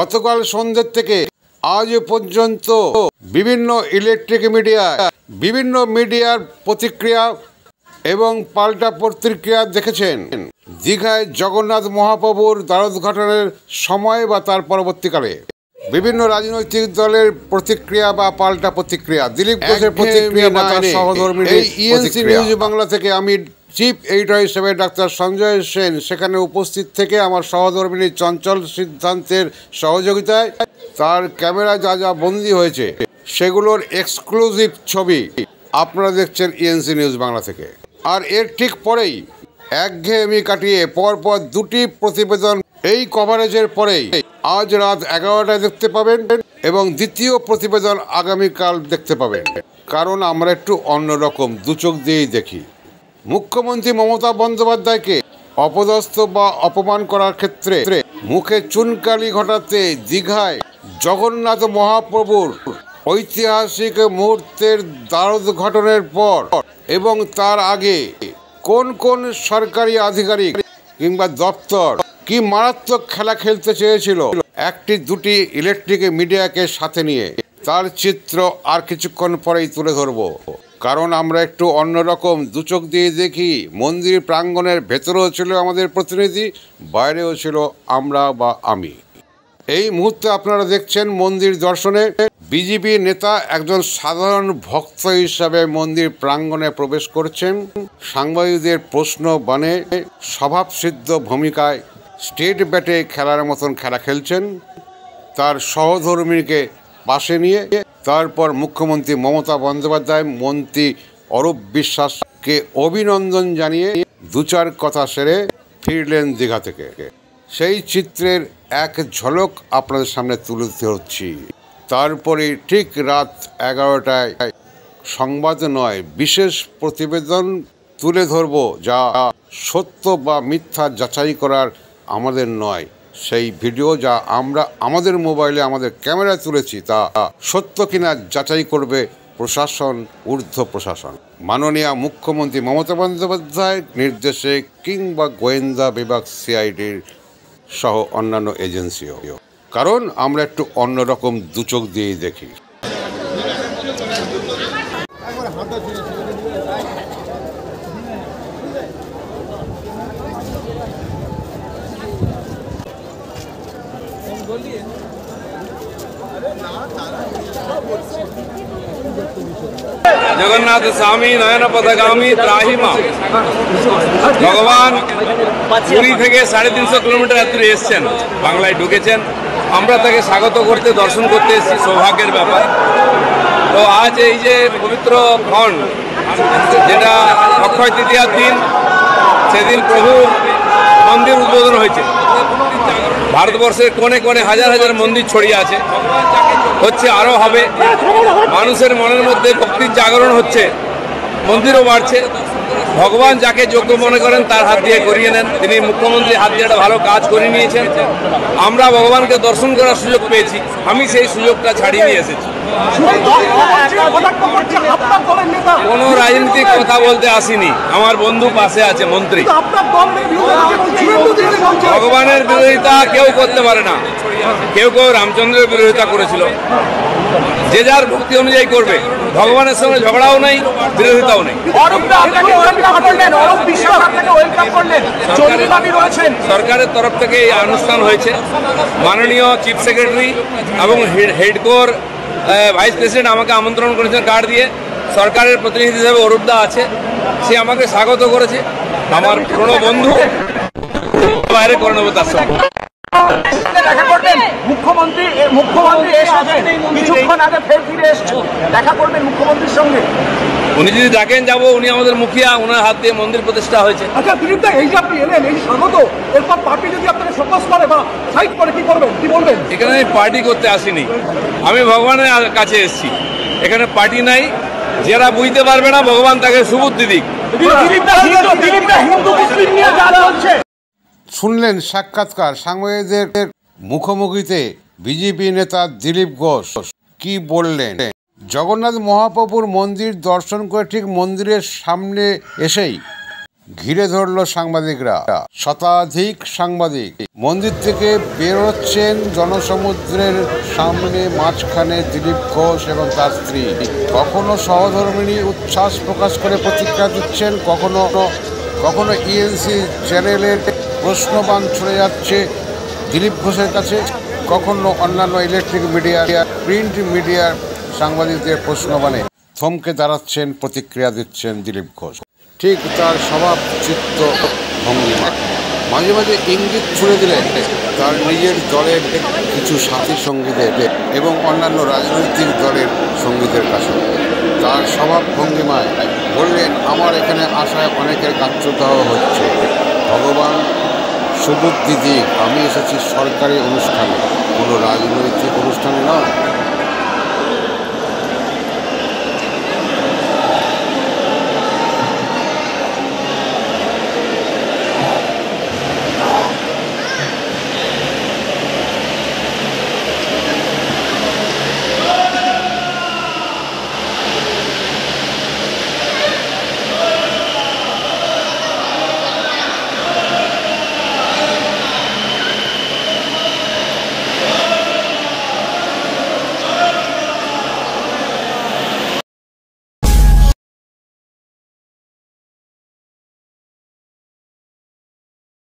গতকাল সন্ধ্যে থেকে আজ পর্যন্ত বিভিন্ন ইলেকট্রিক মিডিয়া, বিভিন্ন মিডিয়ার প্রতিক্রিয়া এবং পাল্টা প্রতিক্রিয়া দেখেছেন দীঘায় জগন্নাথ মহাপ্রভুর দ্বারোদ্ঘাটনের সময় বা তার পরবর্তীকালে বিভিন্ন রাজনৈতিক দলের প্রতিক্রিয়া বা পাল্টা প্রতিক্রিয়া, দিলীপ ঘোষের প্রতিক্রিয়া বা তার সহধর্মীদের। এই ইএনসি নিউজ বাংলা থেকে আমি চিফ এডিটর হিসেবে ডাক্তার সঞ্জয় সেন সেখানে উপস্থিত থেকে আমার সহধর্মিনী চঞ্চল সিদ্ধান্তের সহযোগিতায় তার ক্যামেরায় যা যা বন্দী হয়েছে সেগুলোর এক্সক্লুসিভ ছবি আপনারা দেখছেন ইএনসি নিউজ বাংলা থেকে। আর এর ঠিক পরেই একঘেয়েমি কাটিয়ে পরপর দুটি প্রতিবেদন এই কভারেজের পরেই আজ রাত 11টায় দেখতে পাবেন এবং দ্বিতীয় প্রতিবেদন আগামীকাল দেখতে পাবেন। কারণ আমরা একটু অন্যরকম দুচোখ দিয়েই দেখি। মুখ্যমন্ত্রী মমতা বন্দ্যোপাধ্যায়কে অপদস্থ বা অপমান করার ক্ষেত্রে মুখে চুনকালি ঘটাতে দীঘায় জগন্নাথ মহাপ্রভুর ঐতিহাসিক মুহূর্তের দ্বারোদ্ঘাটনের পর এবং তার আগে কোন কোন সরকারি আধিকারিক কিংবা দপ্তর কি মারাত্মক খেলা খেলতে চেয়েছিল একটি দুটি ইলেকট্রিক মিডিয়াকে সাথে নিয়ে, তার চিত্র আর কিছুক্ষণ পরেই তুলে ধরব। কারণ আমরা একটু অন্যরকম দুচোখ দিয়ে দেখি। মন্দির প্রাঙ্গণের ভেতরেও ছিল আমাদের প্রতিনিধি, বাইরেও ছিল আমরা বা আমি। এই মুহূর্তে আপনারা দেখছেন মন্দির দর্শনে বিজেপি নেতা একজন সাধারণ ভক্ত হিসাবে মন্দির প্রাঙ্গণে প্রবেশ করছেন। সাংবাদিকদের প্রশ্ন বানে স্বভাবসিদ্ধ ভূমিকায় স্টেট ব্যাটে খেলার মতন খেলা খেলছেন তার সহধর্মীকে পাশে নিয়ে। তারপর মুখ্যমন্ত্রী মমতা বন্দ্যোপাধ্যায় মন্ত্রী অরূপ বিশ্বাসকে অভিনন্দন জানিয়ে দু চার কথা সেরে ফিরলেন দীঘা থেকে। সেই চিত্রের এক ঝলক আপনাদের সামনে তুলে ধরছি। তারপরে ঠিক রাত 11টায় সংবাদ নয়, বিশেষ প্রতিবেদন তুলে ধরব, যা সত্য বা মিথ্যা যাচাই করার আমাদের নয়। সেই ভিডিও যা আমরা আমাদের মোবাইলে আমাদের ক্যামেরায় তুলেছি তা সত্য কিনা যাচাই করবে প্রশাসন, ঊর্ধ্ব প্রশাসন, মাননীয় মুখ্যমন্ত্রী মমতা বন্দ্যোপাধ্যায়ের নির্দেশে কিংবা গোয়েন্দা বিভাগ সিআইডির সহ অন্যান্য এজেন্সিও। কারণ আমরা একটু অন্যরকম দুচোখ দিয়েই দেখি। জগন্নাথ স্বামী নয়ন পথগামী ত্রাহি মা। ভগবান পুরী থেকে 350 কিলোমিটার দূরে এসছেন, বাংলায় ঢুকেছেন। আমরা তাকে স্বাগত করতে, দর্শন করতে এসেছি, সৌভাগ্যের ব্যাপার। তো আজ এই যে পবিত্র ক্ষণ, যেটা অক্ষয় তৃতীয়ার দিন, সেদিন প্রভু মন্দির উদ্বোধন হয়েছে। ভারতবর্ষের কোণে কোণে হাজার হাজার মন্দির ছড়িয়ে আছে, হচ্ছে, আরও হবে। মানুষের মনের মধ্যে ভক্তির জাগরণ হচ্ছে, মন্দিরও বাড়ছে। ভগবান যাকে যোগ্য মনে করেন তার হাত দিয়ে করিয়ে নেন। তিনি মুখ্যমন্ত্রী হাত দিয়ে একটা ভালো কাজ করে নিয়েছেন। আমরা ভগবানকে দর্শন করার সুযোগ পেয়েছি, আমি সেই সুযোগটা ছাড়িয়ে নিয়ে এসেছি। কোনো রাজনীতিক কথা বলতে আসিনি, আমার বন্ধু পাশে আছে মন্ত্রী। ভগবানের বিরোধিতা কেউ করতে পারে না। কেউ কেউ রামচন্দ্রের বিরোধিতা করেছিল, যে যার ভক্তি অনুযায়ী করবে। ভগবানের সঙ্গে ঝগড়াও নেই, বিরোধিতাও নেই। সরকারের তরফ থেকে এই অনুষ্ঠান হয়েছে। মাননীয় চিফ সেক্রেটারি এবং হেডকোর ভাইস প্রেসিডেন্ট আমাকে আমন্ত্রণ করেছেন কার্ড দিয়ে। সরকারের প্রতিনিধি হিসেবে অরূপদা আছে, সে আমাকে স্বাগত করেছে। আমার পুরনো বন্ধু, বাইরে করে নেবো তার সঙ্গে। দেখা করবেন মুখ্যমন্ত্রী কিছুক্ষণ আগে ফের ফিরে এসেছেন, দেখা করবেন মুখ্যমন্ত্রীর সঙ্গে। উনি যদি ডাকেন যাবো, উনি আমাদের মুখিয়া, ওনার হাত দিয়ে মন্দির প্রতিষ্ঠা হয়েছে। আচ্ছা দিলীপ দা, এই যে আপনি এলেন, এই স্বাগত, এরপর পার্টি যদি আপনাকে ফোকাস করে বা সাইড করে কি করবেন, কি বলবেন? এখানে আমি পার্টি করতে আসিনি, আমি ভগবানের কাছে এসেছি। এখানে পার্টি নাই, যারা বুঝতে পারবে না ভগবান তাকে সুবুদ্ধি দিক। শুনলেন সাক্ষাৎকার সাংবাদিকদের মুখোমুখিতে বিজেপি নেতা দিলীপ ঘোষ কি বললেন। জগন্নাথ মহাপ্রভুর মন্দির দর্শন করে ঠিক মন্দিরের সামনে এসেই ঘিরে ধরল সাংবাদিকরা। শতাধিক সাংবাদিক মন্দির থেকে বেরোচ্ছেন জনসমুদ্রের সামনে মাঝখানে দিলীপ ঘোষ এবং তার স্ত্রী। কখনো সহধর্মিণী উচ্ছ্বাস প্রকাশ করে প্রতিক্রিয়া দিচ্ছেন, কখনো ইএনসি চ্যানেলের প্রশ্নবাণ ছুড়ে যাচ্ছে দিলীপ ঘোষের কাছে, কখনো অন্যান্য ইলেকট্রিক মিডিয়া প্রিন্ট মিডিয়ার সাংবাদিকদের প্রশ্নবাণে থমকে দাঁড়াচ্ছেন, প্রতিক্রিয়া দিচ্ছেন দিলীপ ঘোষ। ঠিক তার স্বভাব চিত্ত ভঙ্গিমা। মাঝে মাঝে ইঙ্গিত ছুড়ে দিলেন তার নিজের দলের কিছু সাথী সঙ্গীদের এবং অন্যান্য রাজনৈতিক দলের সঙ্গীদের কাছে। তার স্বভাব ভঙ্গিমায় বললেন, আমার এখানে আসায় অনেকের কার্যদাহ হচ্ছে। ভগবান সুবুদ্ধি দিক, আমি এসেছি সরকারি অনুষ্ঠানে, কোনো রাজনৈতিক অনুষ্ঠানে নয়।